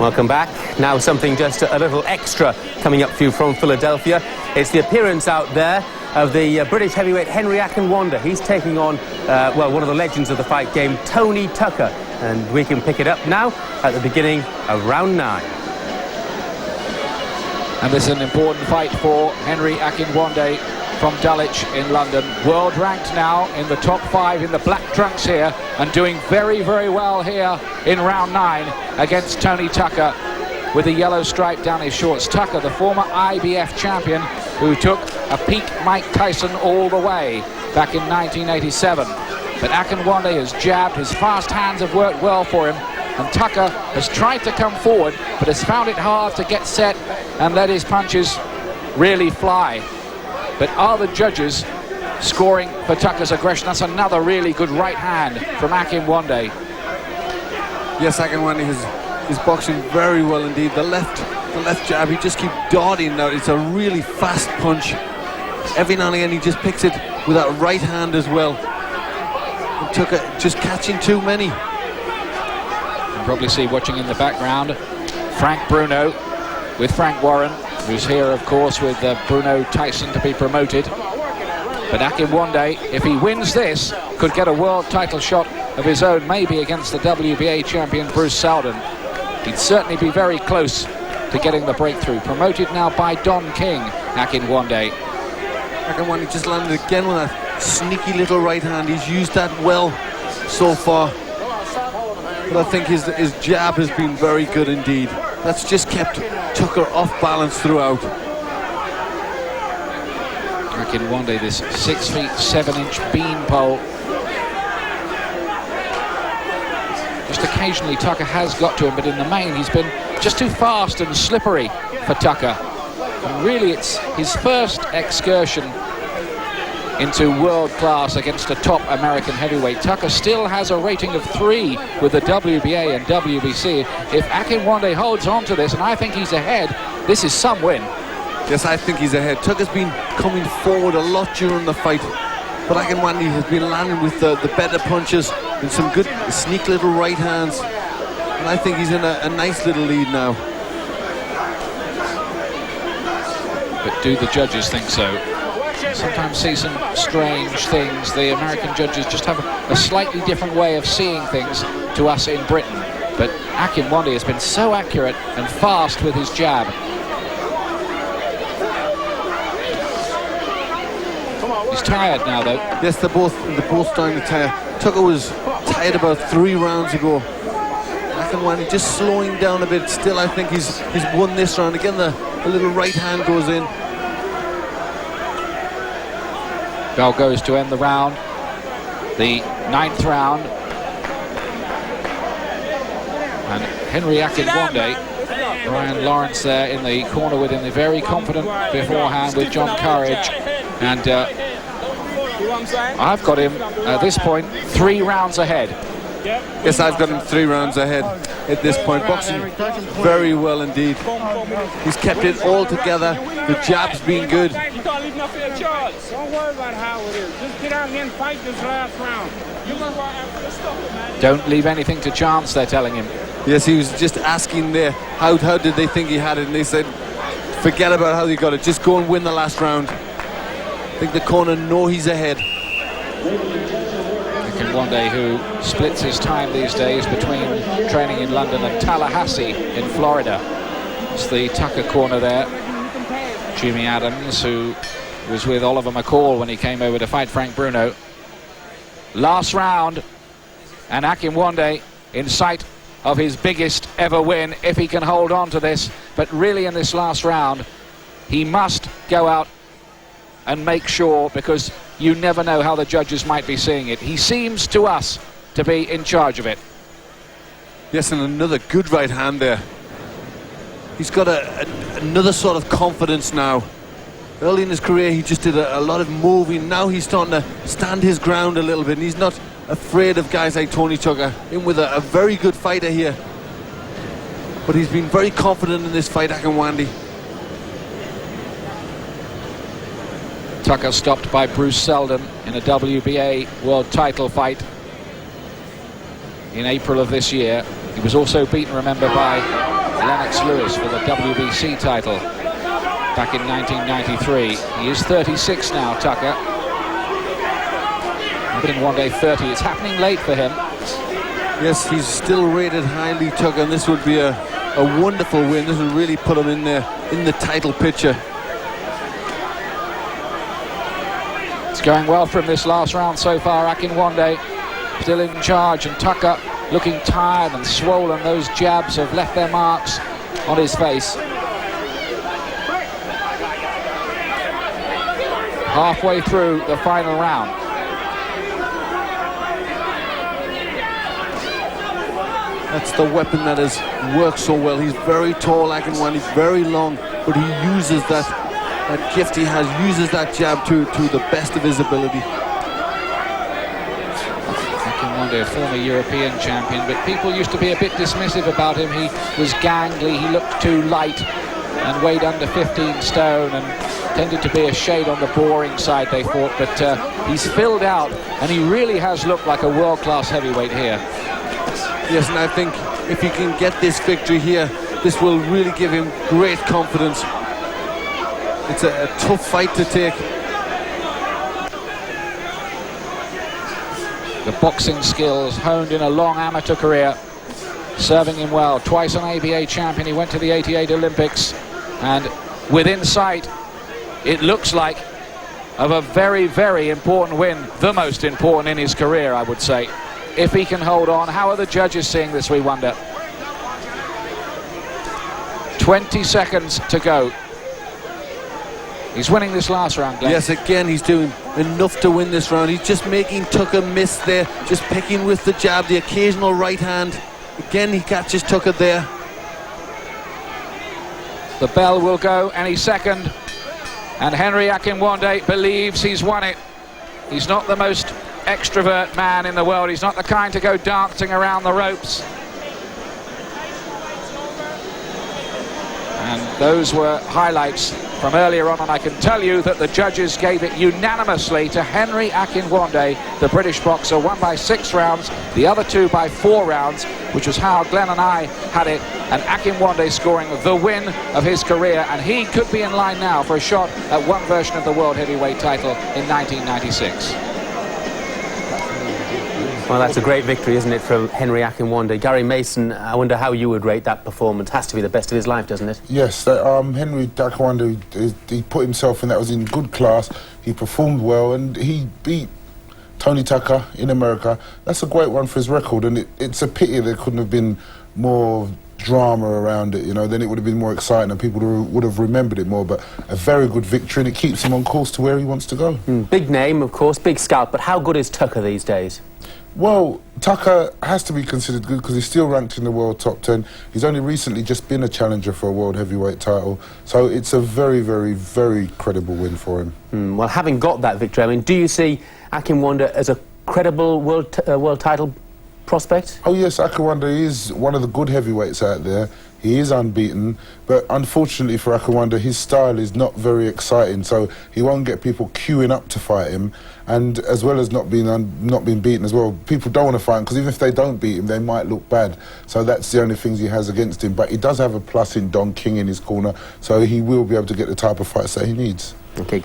Welcome back. Now something just a little extra coming up for you from Philadelphia. It's the appearance out there of the British heavyweight Henry Akinwande. He's taking on, well, one of the legends of the fight game, Tony Tucker. And we can pick it up now at the beginning of round 9. And this is an important fight for Henry Akinwande from Dulwich in London. World ranked now in the top 5 in the black trunks here, and doing very, very well here in round 9 against Tony Tucker with a yellow stripe down his shorts. Tucker, the former IBF champion who took a peak Mike Tyson all the way back in 1987. But Akinwande has jabbed, his fast hands have worked well for him, and Tucker has tried to come forward but has found it hard to get set and let his punches really fly. But are the judges scoring for Tucker's aggression? That's another really good right hand from Akinwande. Yes, Akinwande is boxing very well indeed. The left jab, he just keeps darting now. It's a really fast punch. Every now and again he just picks it with that right hand as well. And Tucker just catching too many. You can probably see watching in the background Frank Bruno with Frank Warren, who's here of course with Bruno Tyson to be promoted. But Akinwande, if he wins this, could get a world title shot of his own, maybe against the WBA champion Bruce Seldon. He'd certainly be very close to getting the breakthrough. Promoted now by Don King, Akinwande. Akinwande just landed again with that sneaky little right hand. He's used that well so far. But I think his jab has been very good indeed. That's just kept Tucker off balance throughout. Akinwande, this 6 feet 7 inch beanpole. Just occasionally Tucker has got to him, but in the main he's been just too fast and slippery for Tucker. And really it's his first excursion into world class against a top American heavyweight. Tucker still has a rating of 3 with the WBA and WBC. If Akinwande holds on to this, and I think he's ahead, this is some win. Yes, I think he's ahead. Tucker's been coming forward a lot during the fight, but Akinwande has been landing with the better punches and some good sneak little right hands. And I think he's in a nice little lead now. But do the judges think so? You sometimes see some strange things. The American judges just have a slightly different way of seeing things to us in Britain. But Akinwande has been so accurate and fast with his jab. He's tired now, though. Yes, they're both starting to tire. Tucker was tired about 3 rounds ago. Akinwande just slowing down a bit. Still, I think he's won this round. Again, the little right hand goes in. Bell goes to end the round, the 9th round. And Henry Akinwande, Brian Lawrence there in the corner with him, very confident beforehand with John Courage. And I've got him at this point 3 rounds ahead. Yes, I've got him 3 rounds ahead at this point. Boxing very well indeed. He's kept it all together. The jab's been good. You can't leave nothing to chance. Don't worry about how it is. Just get out and fight this last round. You're going to go after the stuff, man. Don't leave anything to chance, they're telling him. Yes, he was just asking there, how did they think he had it? And they said, forget about how they got it. Just go and win the last round. I think the corner know he's ahead. Akinwande, who splits his time these days between training in London and Tallahassee in Florida. It's the Tucker corner there. Jimmy Adams, who was with Oliver McCall when he came over to fight Frank Bruno. Last round, and Akinwande in sight of his biggest ever win if he can hold on to this. But really in this last round, he must go out and make sure, because you never know how the judges might be seeing it. He seems to us to be in charge of it. Yes, and another good right hand there. He's got another sort of confidence now. Early in his career he just did a lot of moving. Now he's starting to stand his ground a little bit, and he's not afraid of guys like Tony Tucker. In with a very good fighter here, but he's been very confident in this fight, Akinwande. Tucker stopped by Bruce Seldon in a WBA world title fight in April of this year. He was also beaten, remember, by Lennox Lewis for the WBC title back in 1993. He is 36 now, Tucker. Akinwande 30. It's happening late for him. Yes, he's still rated highly, Tucker, and this would be a wonderful win. This would really put him in the title picture. It's going well from this last round so far. Akinwande still in charge, and Tucker looking tired and swollen. Those jabs have left their marks on his face. Halfway through the final round. That's the weapon that has worked so well. He's very tall, Akinwande. He's very long, but he uses that gift he has, uses that jab to the best of his ability. Akinwande, a former European champion, but people used to be a bit dismissive about him. He was gangly, he looked too light and weighed under 15 stone and tended to be a shade on the boring side, they thought, but he's filled out and he really has looked like a world-class heavyweight here. Yes, and I think if he can get this victory here, this will really give him great confidence. It's a tough fight to take. The boxing skills honed in a long amateur career, serving him well. Twice an ABA champion, he went to the '88 Olympics, and within sight, it looks like, of a very, very important win, the most important in his career, I would say. If he can hold on. How are the judges seeing this, we wonder? 20 seconds to go. He's winning this last round, Glenn. Yes, again, he's doing enough to win this round. He's just making Tucker miss there, just picking with the jab, the occasional right hand. Again, he catches Tucker there. The bell will go any second, and Henry Akinwande believes he's won it. He's not the most extrovert man in the world. He's not the kind to go dancing around the ropes. And those were highlights from earlier on, and I can tell you that the judges gave it unanimously to Henry Akinwande, the British boxer, one by 6 rounds, the other 2 by 4 rounds, which was how Glenn and I had it, and Akinwande scoring the win of his career, and he could be in line now for a shot at one version of the world heavyweight title in 1996. Well, that's a great victory, isn't it, from Henry Akinwande. Gary Mason, I wonder how you would rate that performance. Has to be the best of his life, doesn't it? Yes, Henry Akinwande, he put himself in, that was in good class. He performed well and he beat Tony Tucker in America. That's a great one for his record, and it's a pity there couldn't have been more drama around it, you know, then it would have been more exciting and people would have remembered it more. But a very good victory, and it keeps him on course to where he wants to go. Big name, of course, big scalp, but how good is Tucker these days? Well, Tucker has to be considered good because he's still ranked in the world top 10. He's only recently just been a challenger for a world heavyweight title, so it's a very, very, very credible win for him. Well, having got that victory, I mean, do you see Akinwande as a credible world title prospect? Oh yes, Akinwande is one of the good heavyweights out there. He is unbeaten, but unfortunately for Akinwande, his style is not very exciting, so he won't get people queuing up to fight him. And as well as not being beaten as well, people don't want to fight him because even if they don't beat him, they might look bad. So that's the only things he has against him. But he does have a plus in Don King in his corner, so he will be able to get the type of fights that he needs. Okay.